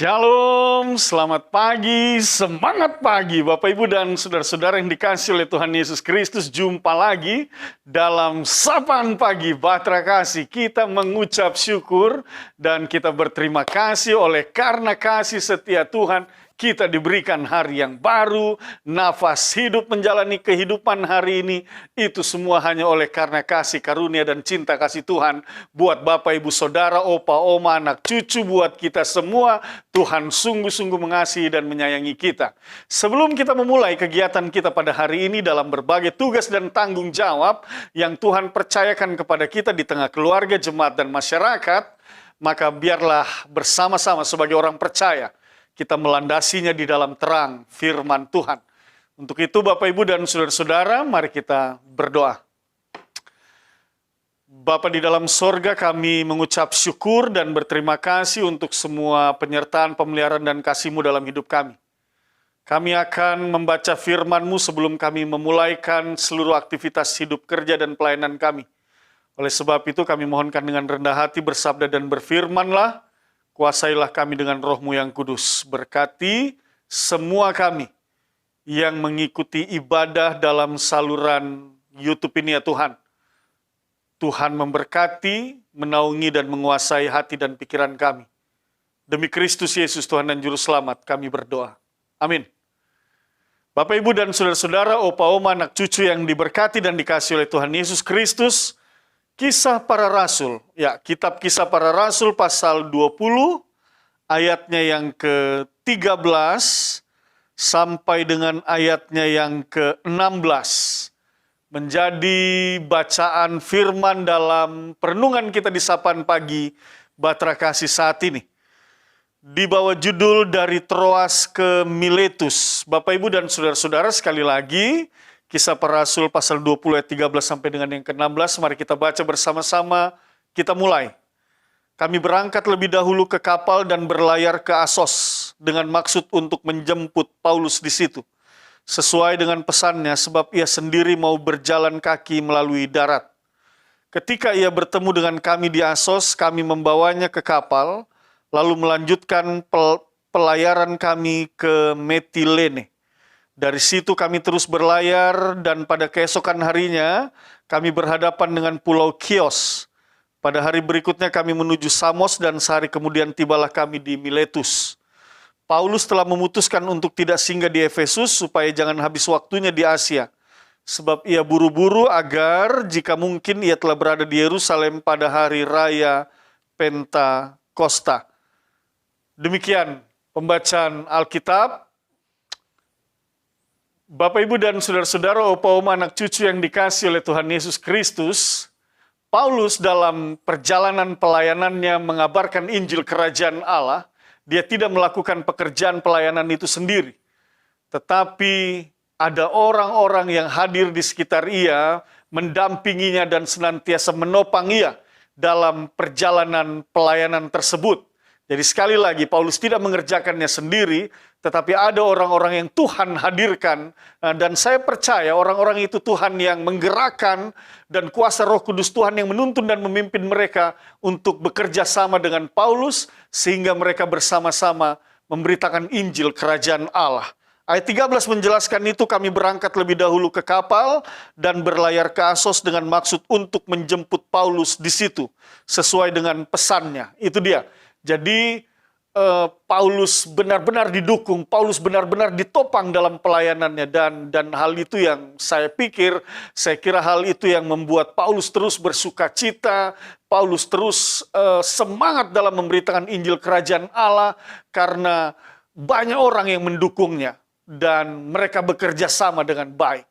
Shalom, selamat pagi, semangat pagi Bapak Ibu dan saudara-saudara yang dikasihi oleh Tuhan Yesus Kristus. Jumpa lagi dalam Sapaan Pagi Batra Kasih. Kita mengucap syukur dan kita berterima kasih oleh karena kasih setia Tuhan. Kita diberikan hari yang baru, nafas hidup menjalani kehidupan hari ini. Itu semua hanya oleh karena kasih karunia dan cinta kasih Tuhan. Buat Bapak, Ibu, Saudara, Opa, Oma, anak cucu, buat kita semua. Tuhan sungguh-sungguh mengasihi dan menyayangi kita. Sebelum kita memulai kegiatan kita pada hari ini dalam berbagai tugas dan tanggung jawab yang Tuhan percayakan kepada kita di tengah keluarga, jemaat, dan masyarakat, maka biarlah bersama-sama sebagai orang percaya, kita melandasinya di dalam terang firman Tuhan. Untuk itu Bapak, Ibu, dan saudara-saudara, mari kita berdoa. Bapa di dalam sorga, kami mengucap syukur dan berterima kasih untuk semua penyertaan, pemeliharaan, dan kasih-Mu dalam hidup kami. Kami akan membaca firman-Mu sebelum kami memulaikan seluruh aktivitas hidup, kerja, dan pelayanan kami. Oleh sebab itu kami mohonkan dengan rendah hati bersabda dan berfirmanlah, kuasailah kami dengan Roh-Mu yang kudus. Berkati semua kami yang mengikuti ibadah dalam saluran YouTube ini ya Tuhan. Tuhan memberkati, menaungi, dan menguasai hati dan pikiran kami. Demi Kristus Yesus Tuhan dan Juru Selamat kami berdoa. Amin. Bapak, Ibu, dan saudara-saudara, opa, oma, anak cucu yang diberkati dan dikasihi oleh Tuhan Yesus Kristus, Kisah Para Rasul, ya, kitab Kisah Para Rasul pasal 20, ayatnya yang ke-13 sampai dengan ayatnya yang ke-16. Menjadi bacaan firman dalam perenungan kita di Sapaan Pagi Batra Kasih saat ini. Di bawah judul Dari Troas ke Miletus. Bapak, Ibu, dan saudara-saudara, sekali lagi, Kisah Para Rasul pasal 20 ayat 13 sampai dengan yang ke-16, mari kita baca bersama-sama, kita mulai. Kami berangkat lebih dahulu ke kapal dan berlayar ke Asos dengan maksud untuk menjemput Paulus di situ. Sesuai dengan pesannya, sebab ia sendiri mau berjalan kaki melalui darat. Ketika ia bertemu dengan kami di Asos, kami membawanya ke kapal, lalu melanjutkan pelayaran kami ke Metilene. Dari situ kami terus berlayar, dan pada keesokan harinya, kami berhadapan dengan Pulau Kios. Pada hari berikutnya kami menuju Samos, dan sehari kemudian tibalah kami di Miletus. Paulus telah memutuskan untuk tidak singgah di Efesus supaya jangan habis waktunya di Asia. Sebab ia buru-buru agar jika mungkin ia telah berada di Yerusalem pada hari raya Pentakosta. Demikian pembacaan Alkitab. Bapak, Ibu, dan saudara-saudara, opa, oma, anak cucu yang dikasihi oleh Tuhan Yesus Kristus, Paulus dalam perjalanan pelayanannya mengabarkan Injil Kerajaan Allah. Dia tidak melakukan pekerjaan pelayanan itu sendiri. Tetapi ada orang-orang yang hadir di sekitar ia, mendampinginya dan senantiasa menopang ia dalam perjalanan pelayanan tersebut. Jadi sekali lagi, Paulus tidak mengerjakannya sendiri, tetapi ada orang-orang yang Tuhan hadirkan. Dan saya percaya orang-orang itu Tuhan yang menggerakkan dan kuasa Roh Kudus Tuhan yang menuntun dan memimpin mereka untuk bekerja sama dengan Paulus, sehingga mereka bersama-sama memberitakan Injil Kerajaan Allah. Ayat 13 menjelaskan itu, kami berangkat lebih dahulu ke kapal dan berlayar ke Asos dengan maksud untuk menjemput Paulus di situ, sesuai dengan pesannya. Itu dia. Jadi Paulus benar-benar didukung, Paulus benar-benar ditopang dalam pelayanannya, dan hal itu yang saya kira hal itu yang membuat Paulus terus bersuka cita, Paulus terus semangat dalam memberitakan Injil Kerajaan Allah karena banyak orang yang mendukungnya dan mereka bekerja sama dengan baik.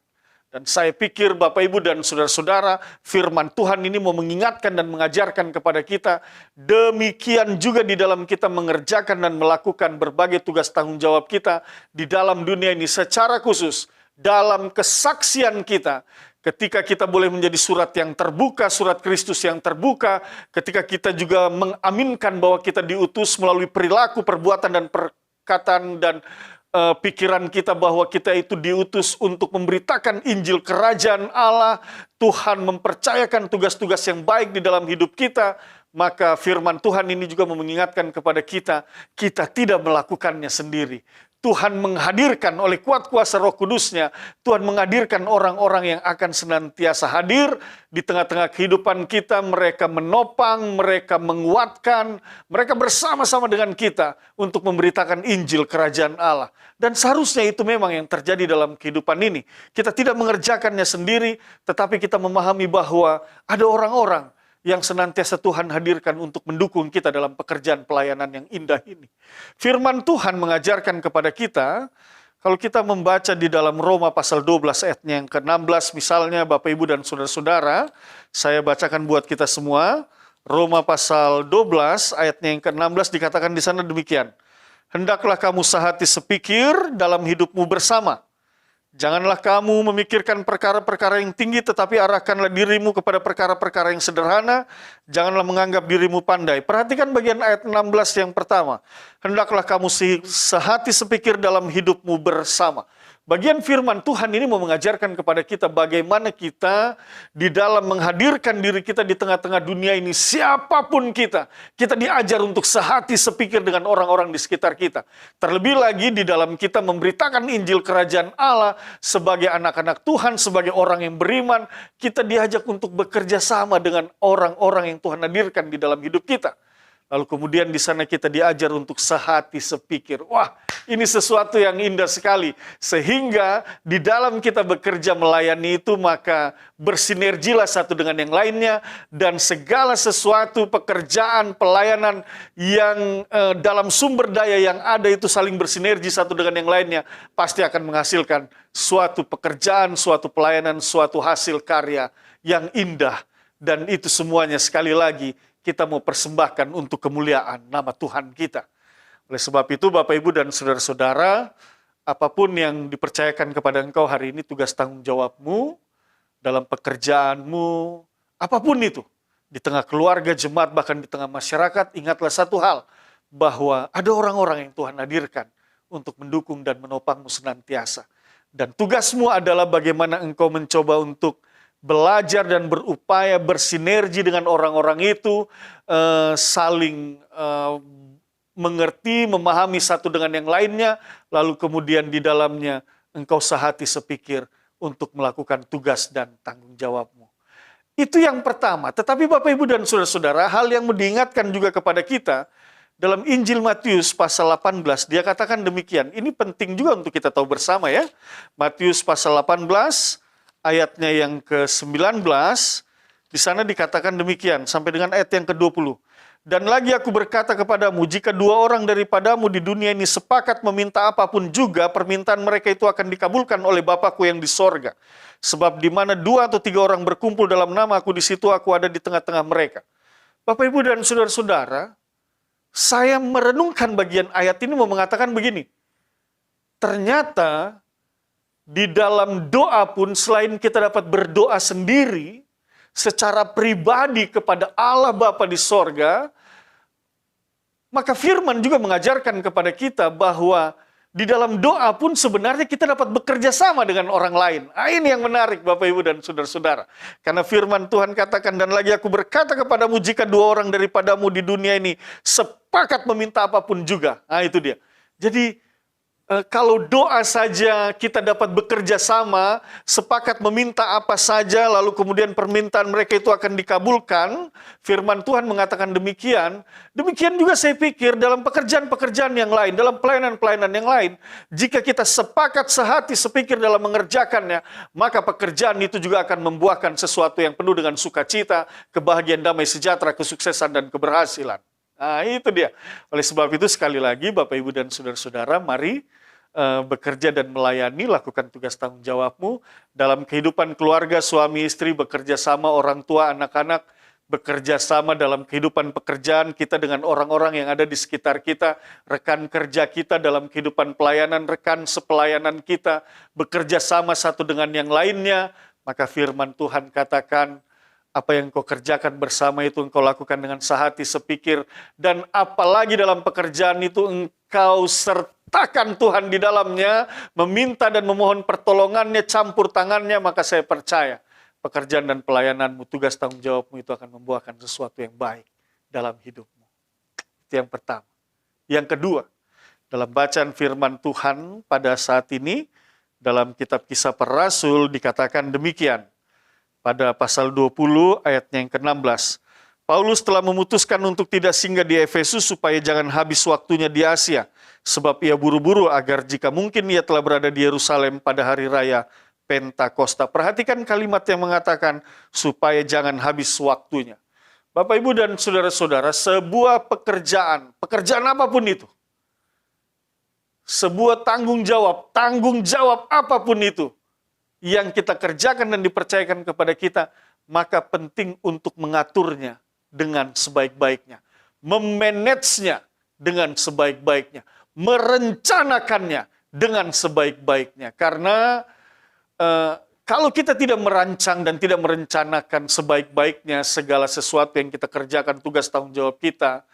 Dan saya pikir Bapak, Ibu, dan saudara-saudara, firman Tuhan ini mau mengingatkan dan mengajarkan kepada kita, demikian juga di dalam kita mengerjakan dan melakukan berbagai tugas tanggung jawab kita di dalam dunia ini, secara khusus dalam kesaksian kita. Ketika kita boleh menjadi surat yang terbuka, surat Kristus yang terbuka, ketika kita juga mengaminkan bahwa kita diutus melalui perilaku, perbuatan, dan perkataan, dan pikiran kita bahwa kita itu diutus untuk memberitakan Injil Kerajaan Allah. Tuhan mempercayakan tugas-tugas yang baik di dalam hidup kita, maka firman Tuhan ini juga mengingatkan kepada kita, kita tidak melakukannya sendiri. Tuhan menghadirkan oleh kuat kuasa Roh Kudus-Nya, Tuhan menghadirkan orang-orang yang akan senantiasa hadir di tengah-tengah kehidupan kita. Mereka menopang, mereka menguatkan, mereka bersama-sama dengan kita untuk memberitakan Injil Kerajaan Allah. Dan seharusnya itu memang yang terjadi dalam kehidupan ini. Kita tidak mengerjakannya sendiri, tetapi kita memahami bahwa ada orang-orang yang senantiasa Tuhan hadirkan untuk mendukung kita dalam pekerjaan pelayanan yang indah ini. Firman Tuhan mengajarkan kepada kita, kalau kita membaca di dalam Roma pasal 12 ayatnya yang ke-16, misalnya Bapak Ibu dan Saudara-saudara, saya bacakan buat kita semua. Roma pasal 12 ayatnya yang ke-16 dikatakan di sana demikian. Hendaklah kamu sehati sepikir dalam hidupmu bersama. Janganlah kamu memikirkan perkara-perkara yang tinggi, tetapi arahkanlah dirimu kepada perkara-perkara yang sederhana. Janganlah menganggap dirimu pandai. Perhatikan bagian ayat 16 yang pertama. Hendaklah kamu sehati sepikir dalam hidupmu bersama. Bagian firman Tuhan ini mau mengajarkan kepada kita bagaimana kita di dalam menghadirkan diri kita di tengah-tengah dunia ini, siapapun kita diajar untuk sehati sepikir dengan orang-orang di sekitar kita. Terlebih lagi di dalam kita memberitakan Injil Kerajaan Allah sebagai anak-anak Tuhan, sebagai orang yang beriman, kita diajak untuk bekerja sama dengan orang-orang yang Tuhan hadirkan di dalam hidup kita. Lalu kemudian di sana kita diajar untuk sehati sepikir. Wah, ini sesuatu yang indah sekali. Sehingga di dalam kita bekerja melayani itu, maka bersinergilah satu dengan yang lainnya. Dan segala sesuatu pekerjaan, pelayanan yang dalam sumber daya yang ada itu saling bersinergi satu dengan yang lainnya. Pasti akan menghasilkan suatu pekerjaan, suatu pelayanan, suatu hasil karya yang indah. Dan itu semuanya sekali lagi kita mau persembahkan untuk kemuliaan nama Tuhan kita. Oleh sebab itu Bapak Ibu dan Saudara-saudara, apapun yang dipercayakan kepada engkau hari ini, tugas tanggung jawabmu dalam pekerjaanmu, apapun itu, di tengah keluarga, jemaat, bahkan di tengah masyarakat, ingatlah satu hal, bahwa ada orang-orang yang Tuhan hadirkan untuk mendukung dan menopangmu senantiasa. Dan tugasmu adalah bagaimana engkau mencoba untuk belajar dan berupaya bersinergi dengan orang-orang itu, saling mengerti, memahami satu dengan yang lainnya, lalu kemudian di dalamnya engkau sehati sepikir untuk melakukan tugas dan tanggung jawabmu. Itu yang pertama. Tetapi Bapak Ibu dan Saudara-saudara, hal yang diingatkan juga kepada kita, dalam Injil Matius pasal 18, dia katakan demikian. Ini penting juga untuk kita tahu bersama ya. Matius pasal 18, ayatnya yang ke-19, di sana dikatakan demikian, sampai dengan ayat yang ke-20. Dan lagi aku berkata kepadamu, jika dua orang daripadamu di dunia ini sepakat meminta apapun juga, permintaan mereka itu akan dikabulkan oleh Bapakku yang di sorga. Sebab di mana 2 atau 3 orang berkumpul dalam nama aku, di situ aku ada di tengah-tengah mereka. Bapak, Ibu, dan saudara-saudara, saya merenungkan bagian ayat ini mau mengatakan begini. Ternyata di dalam doa pun, selain kita dapat berdoa sendiri, secara pribadi kepada Allah Bapa di sorga, maka firman juga mengajarkan kepada kita bahwa di dalam doa pun sebenarnya kita dapat bekerja sama dengan orang lain. Nah, ini yang menarik Bapak Ibu dan Saudara-saudara. Karena firman Tuhan katakan, dan lagi aku berkata kepadamu, jika 2 orang daripadamu di dunia ini sepakat meminta apapun juga. Nah itu dia. Jadi kalau doa saja kita dapat bekerja sama, sepakat meminta apa saja, lalu kemudian permintaan mereka itu akan dikabulkan, firman Tuhan mengatakan demikian. Demikian juga saya pikir dalam pekerjaan-pekerjaan yang lain, dalam pelayanan-pelayanan yang lain, jika kita sepakat sehati sepikir dalam mengerjakannya, maka pekerjaan itu juga akan membuahkan sesuatu yang penuh dengan sukacita, kebahagiaan, damai sejahtera, kesuksesan, dan keberhasilan. Nah itu dia. Oleh sebab itu sekali lagi Bapak Ibu dan Saudara-saudara, mari bekerja dan melayani, lakukan tugas tanggung jawabmu dalam kehidupan keluarga, suami istri, bekerja sama, orang tua, anak-anak, bekerja sama dalam kehidupan pekerjaan kita dengan orang-orang yang ada di sekitar kita, rekan kerja kita dalam kehidupan pelayanan, rekan sepelayanan kita, bekerja sama satu dengan yang lainnya, maka firman Tuhan katakan, apa yang kau kerjakan bersama itu engkau lakukan dengan sehati sepikir, dan apalagi dalam pekerjaan itu engkau sertakan Tuhan di dalamnya, meminta dan memohon pertolongannya, campur tangannya, maka saya percaya pekerjaan dan pelayananmu, tugas tanggung jawabmu itu akan membuahkan sesuatu yang baik dalam hidupmu. Itu yang pertama. Yang kedua, dalam bacaan firman Tuhan pada saat ini, dalam kitab Kisah Para Rasul dikatakan demikian. Pada pasal 20 ayatnya yang ke-16. Paulus telah memutuskan untuk tidak singgah di Efesus supaya jangan habis waktunya di Asia. Sebab ia buru-buru agar jika mungkin ia telah berada di Yerusalem pada hari raya Pentakosta. Perhatikan kalimat yang mengatakan supaya jangan habis waktunya. Bapak, Ibu, dan saudara-saudara, sebuah pekerjaan apapun itu, sebuah tanggung jawab apapun itu yang kita kerjakan dan dipercayakan kepada kita, maka penting untuk mengaturnya dengan sebaik-baiknya, memanagenya dengan sebaik-baiknya, merencanakannya dengan sebaik-baiknya. Karena kalau kita tidak merancang dan tidak merencanakan sebaik-baiknya segala sesuatu yang kita kerjakan, tugas tanggung jawab kita,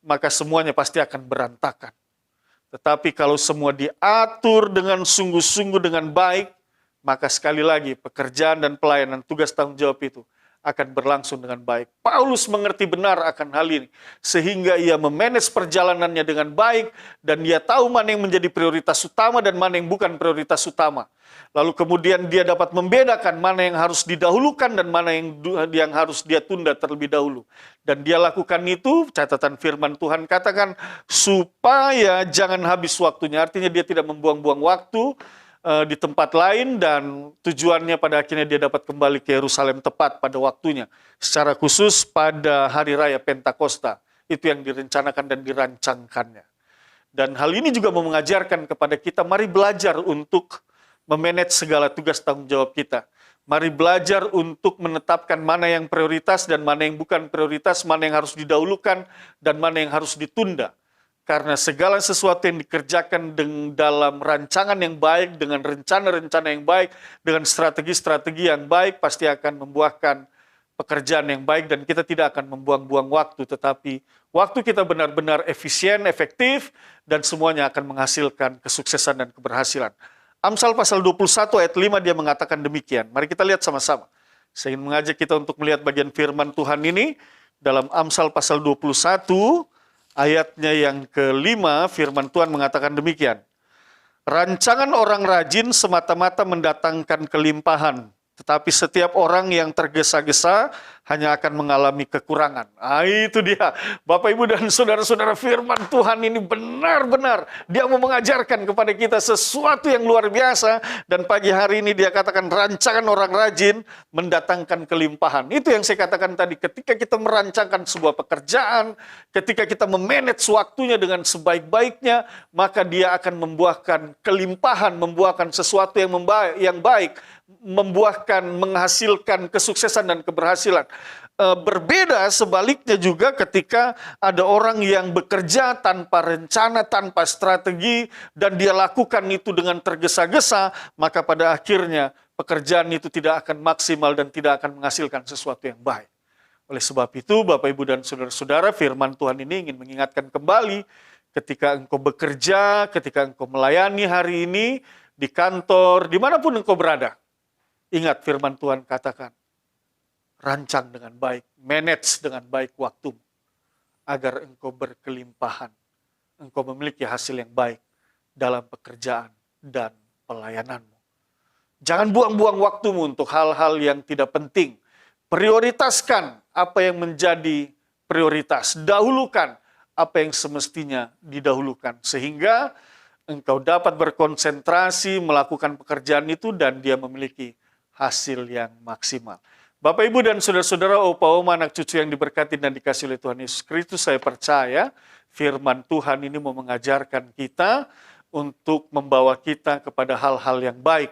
maka semuanya pasti akan berantakan. Tetapi kalau semua diatur dengan sungguh-sungguh dengan baik, maka sekali lagi pekerjaan dan pelayanan tugas tanggung jawab itu akan berlangsung dengan baik. Paulus mengerti benar akan hal ini, sehingga ia memanage perjalanannya dengan baik, dan dia tahu mana yang menjadi prioritas utama dan mana yang bukan prioritas utama. Lalu kemudian dia dapat membedakan mana yang harus didahulukan dan mana yang harus dia tunda terlebih dahulu. Dan dia lakukan itu, catatan firman Tuhan katakan, supaya jangan habis waktunya. Artinya dia tidak membuang-buang waktu di tempat lain, dan tujuannya pada akhirnya dia dapat kembali ke Yerusalem tepat pada waktunya. Secara khusus pada hari raya Pentakosta, itu yang direncanakan dan dirancangkannya. Dan hal ini juga mau mengajarkan kepada kita, mari belajar untuk memanage segala tugas tanggung jawab kita. Mari belajar untuk menetapkan mana yang prioritas dan mana yang bukan prioritas, mana yang harus didahulukan dan mana yang harus ditunda. Karena segala sesuatu yang dikerjakan dalam rancangan yang baik, dengan rencana-rencana yang baik, dengan strategi-strategi yang baik, pasti akan membuahkan pekerjaan yang baik, dan kita tidak akan membuang-buang waktu, tetapi waktu kita benar-benar efisien, efektif, dan semuanya akan menghasilkan kesuksesan dan keberhasilan. Amsal pasal 21 ayat 5 dia mengatakan demikian. Mari kita lihat sama-sama. Saya ingin mengajak kita untuk melihat bagian firman Tuhan ini dalam Amsal pasal 21 ayatnya yang kelima. Firman Tuhan mengatakan demikian. Rancangan orang rajin semata-mata mendatangkan kelimpahan, tetapi setiap orang yang tergesa-gesa hanya akan mengalami kekurangan. Itu dia. Bapak, Ibu, dan saudara-saudara, firman Tuhan ini benar-benar dia mau mengajarkan kepada kita sesuatu yang luar biasa. Dan pagi hari ini dia katakan rancangan orang rajin mendatangkan kelimpahan. Itu yang saya katakan tadi, ketika kita merancangkan sebuah pekerjaan, ketika kita memanage waktunya dengan sebaik-baiknya, maka dia akan membuahkan kelimpahan, membuahkan sesuatu yang baik, membuahkan, menghasilkan kesuksesan dan keberhasilan. Berbeda sebaliknya juga ketika ada orang yang bekerja tanpa rencana, tanpa strategi, dan dia lakukan itu dengan tergesa-gesa, maka pada akhirnya pekerjaan itu tidak akan maksimal dan tidak akan menghasilkan sesuatu yang baik. Oleh sebab itu, Bapak, Ibu, dan saudara-saudara, firman Tuhan ini ingin mengingatkan kembali, ketika engkau bekerja, ketika engkau melayani hari ini, di kantor, dimanapun engkau berada, ingat firman Tuhan katakan, rancang dengan baik, manage dengan baik waktumu, agar engkau berkelimpahan, engkau memiliki hasil yang baik dalam pekerjaan dan pelayananmu. Jangan buang-buang waktumu untuk hal-hal yang tidak penting. Prioritaskan apa yang menjadi prioritas. Dahulukan apa yang semestinya didahulukan. Sehingga engkau dapat berkonsentrasi melakukan pekerjaan itu dan dia memiliki hasil yang maksimal. Bapak, Ibu, dan saudara-saudara, opa, oma, anak cucu yang diberkati dan dikasih oleh Tuhan Yesus Kristus, saya percaya firman Tuhan ini mau mengajarkan kita untuk membawa kita kepada hal-hal yang baik.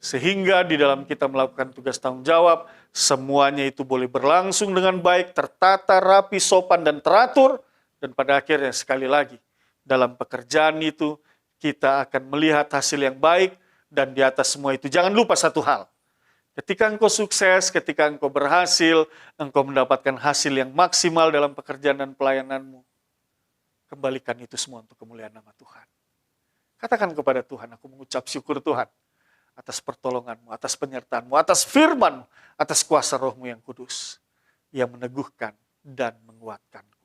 Sehingga di dalam kita melakukan tugas tanggung jawab, semuanya itu boleh berlangsung dengan baik, tertata, rapi, sopan, dan teratur. Dan pada akhirnya sekali lagi, dalam pekerjaan itu kita akan melihat hasil yang baik, dan di atas semua itu jangan lupa satu hal. Ketika engkau sukses, ketika engkau berhasil, engkau mendapatkan hasil yang maksimal dalam pekerjaan dan pelayananmu, kembalikan itu semua untuk kemuliaan nama Tuhan. Katakan kepada Tuhan, aku mengucap syukur Tuhan atas pertolonganmu, atas penyertaanmu, atas firman, atas kuasa rohmu yang kudus, yang meneguhkan dan menguatkanku.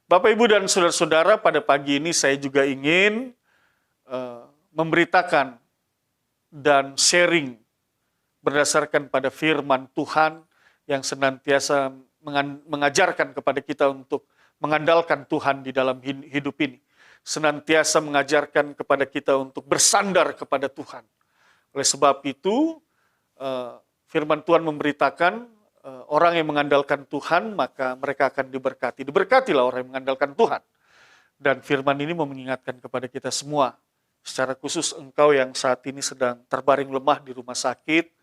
Bapak, Ibu, dan saudara-saudara, pada pagi ini saya juga ingin memberitakan dan sharing berdasarkan pada firman Tuhan yang senantiasa mengajarkan kepada kita untuk mengandalkan Tuhan di dalam hidup ini. Senantiasa mengajarkan kepada kita untuk bersandar kepada Tuhan. Oleh sebab itu, firman Tuhan memberitakan orang yang mengandalkan Tuhan, maka mereka akan diberkati. Diberkatilah orang yang mengandalkan Tuhan. Dan firman ini mau mengingatkan kepada kita semua, secara khusus engkau yang saat ini sedang terbaring lemah di rumah sakit,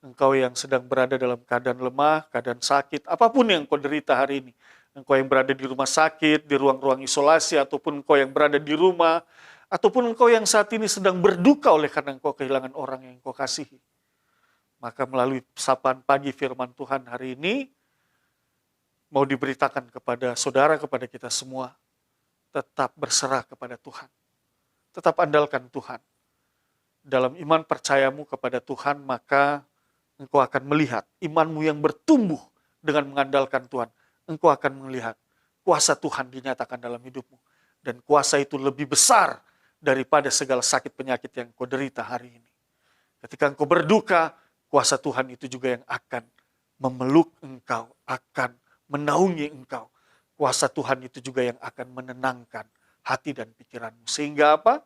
engkau yang sedang berada dalam keadaan lemah, keadaan sakit, apapun yang kau derita hari ini, engkau yang berada di rumah sakit, di ruang-ruang isolasi, ataupun engkau yang berada di rumah, ataupun engkau yang saat ini sedang berduka oleh karena engkau kehilangan orang yang engkau kasihi. Maka melalui sapaan pagi firman Tuhan hari ini, mau diberitakan kepada saudara, kepada kita semua, tetap berserah kepada Tuhan. Tetap andalkan Tuhan. Dalam iman percayamu kepada Tuhan, maka engkau akan melihat imanmu yang bertumbuh dengan mengandalkan Tuhan. Engkau akan melihat kuasa Tuhan dinyatakan dalam hidupmu. Dan kuasa itu lebih besar daripada segala sakit penyakit yang kau derita hari ini. Ketika engkau berduka, kuasa Tuhan itu juga yang akan memeluk engkau, akan menaungi engkau. Kuasa Tuhan itu juga yang akan menenangkan hati dan pikiranmu. Sehingga apa?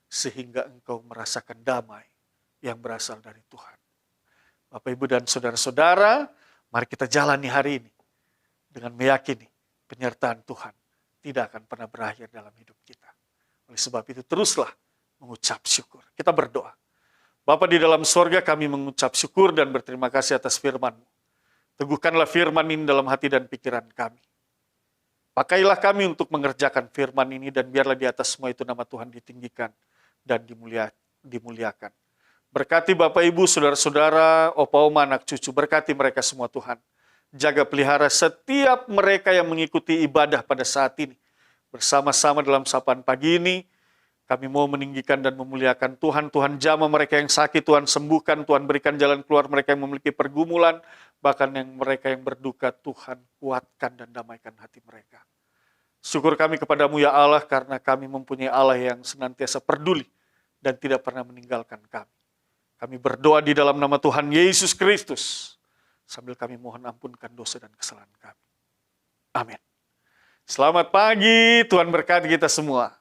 Sehingga engkau merasakan damai yang berasal dari Tuhan. Bapak, Ibu, dan saudara-saudara, mari kita jalani hari ini dengan meyakini penyertaan Tuhan tidak akan pernah berakhir dalam hidup kita. Oleh sebab itu teruslah mengucap syukur. Kita berdoa. Bapa di dalam sorga, kami mengucap syukur dan berterima kasih atas firman-Mu. Teguhkanlah firman ini dalam hati dan pikiran kami. Pakailah kami untuk mengerjakan firman ini, dan biarlah di atas semua itu nama Tuhan ditinggikan dan dimuliakan. Berkati Bapak, Ibu, saudara-saudara, opa, oma, anak cucu, berkati mereka semua Tuhan. Jaga pelihara setiap mereka yang mengikuti ibadah pada saat ini. Bersama-sama dalam sapaan pagi ini, kami mau meninggikan dan memuliakan Tuhan. Tuhan jamah mereka yang sakit, Tuhan sembuhkan, Tuhan berikan jalan keluar mereka yang memiliki pergumulan, bahkan yang mereka yang berduka, Tuhan kuatkan dan damaikan hati mereka. Syukur kami kepadamu ya Allah, karena kami mempunyai Allah yang senantiasa peduli dan tidak pernah meninggalkan kami. Kami berdoa di dalam nama Tuhan Yesus Kristus, sambil kami mohon ampunkan dosa dan kesalahan kami. Amin. Selamat pagi, Tuhan berkati kita semua.